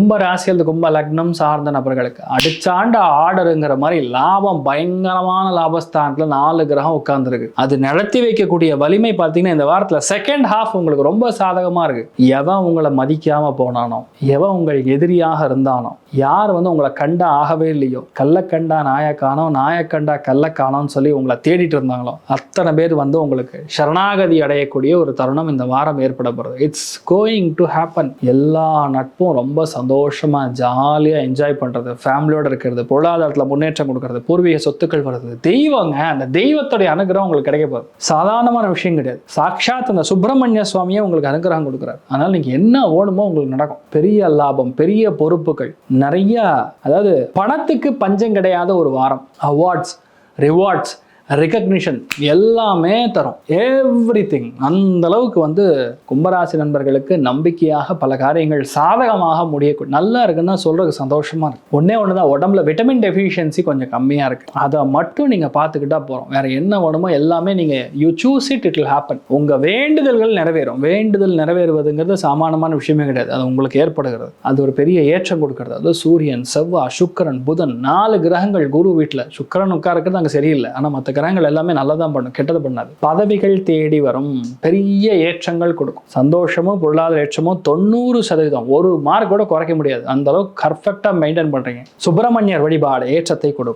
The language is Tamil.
கும்ப ராசியில் கும்ப லக்னம் சார்ந்த நபர்களுக்கு அடிச்சாண்ட ஆர்டருங்கிற மாதிரி லாபம், பயங்கரமான லாபஸ்தானத்துல 4 கிரகம் உட்கார்ந்துருக்கு. அது நடத்தி வைக்கக்கூடிய வலிமை பார்த்தீங்கன்னா இந்த வாரத்துல செகண்ட் ஹாஃப் உங்களுக்கு ரொம்ப சாதகமா இருக்கு. எவன் உங்களை மதிக்காம போனானோ, எவன் உங்கள் எதிரியாக இருந்தானோ, யார் உங்களை கண்டா ஆகவே இல்லையோ, கள்ளக்கண்டா நாயக்கானோ, நாயக்கண்டா கள்ளக்கானோன்னு சொல்லி உங்களை தேடிட்டு இருந்தாங்களோ, அத்தனை பேர் உங்களுக்கு சரணாகதி அடையக்கூடிய ஒரு தருணம் இந்த வாரம் ஏற்பட போகிறது. It's going to happen. எல்லா நட்பும் ரொம்ப சந்தோஷமா ஜாலியா என்ஜாய் பண்றது, ஃபேமிலியோட இருக்கிறது, பொருளாதாரத்துல முன்னேற்றம் கொடுக்கறது, பூர்வீக சொத்துக்கள் வருது, தெய்வங்க, அந்த தெய்வத்துடைய அனுகிரகம் உங்களுக்கு கிடைக்க போகுது. சாதாரணமான விஷயம் கிடையாது. சாட்சாத் அந்த சுப்பிரமணிய சுவாமியே உங்களுக்கு அனுகிரகம் கொடுக்குறாரு. அதனால நீங்க என்ன ஓடுமோ உங்களுக்கு நடக்கும். பெரிய லாபம், பெரிய பொறுப்புகள் நிறைய, அதாவது பணத்துக்கு பஞ்சம் கிடையாத ஒரு வாரம். அவார்ட்ஸ், ரிவார்ட்ஸ், ரெகக்னிஷன் எல்லாமே தரும். எவ்ரிதிங் அந்த அளவுக்கு கும்பராசி நண்பர்களுக்கு நம்பிக்கையாக பல காரியங்கள் சாதகமாக முடியக்கூடிய நல்லா இருக்குன்னு சொல்றதுக்கு சந்தோஷமா இருக்கு. ஒண்ணுதான், உடம்புல விட்டமின் டெஃபிஷியன்சி கொஞ்சம் கம்மியா இருக்கு. அதை மட்டும் நீங்க பார்த்துக்கிட்டா போறோம். வேற என்ன வேணுமோ எல்லாமே நீங்க you choose it, it will happen. உங்க வேண்டுதல்கள் நிறைவேறும். வேண்டுதல் நிறைவேறுவதுங்கிறது சாமானியமான விஷயமே கிடையாது. அது உங்களுக்கு ஏற்படுகிறது. அது ஒரு பெரிய ஏற்றம் கொடுக்கிறது. அது சூரியன், செவ்வாய், சுக்கிரன், புதன் 4 கிரகங்கள் குரு வீட்டுல. சுக்கிரன் உட்கார்றது அங்க சரியில்லை. ஆனா மற்ற கிரகங்கள் எல்லாமே நல்லதான் பண்ணும், கெட்டது பண்ணாது. பதவிகள் தேடி வரும், பெரிய ஏற்றங்கள் கொடுக்கும். சந்தோஷமும் பொருளாதார ஏற்றமும் 90%, 1 மார்க் கூட குறைக்க முடியாது. அந்த அளவுக்கு பர்ஃபெக்டா மெயின்டைன் பண்றீங்க. சுப்பிரமணியர் வழிபாடு ஏற்றத்தை கொடுக்கும்.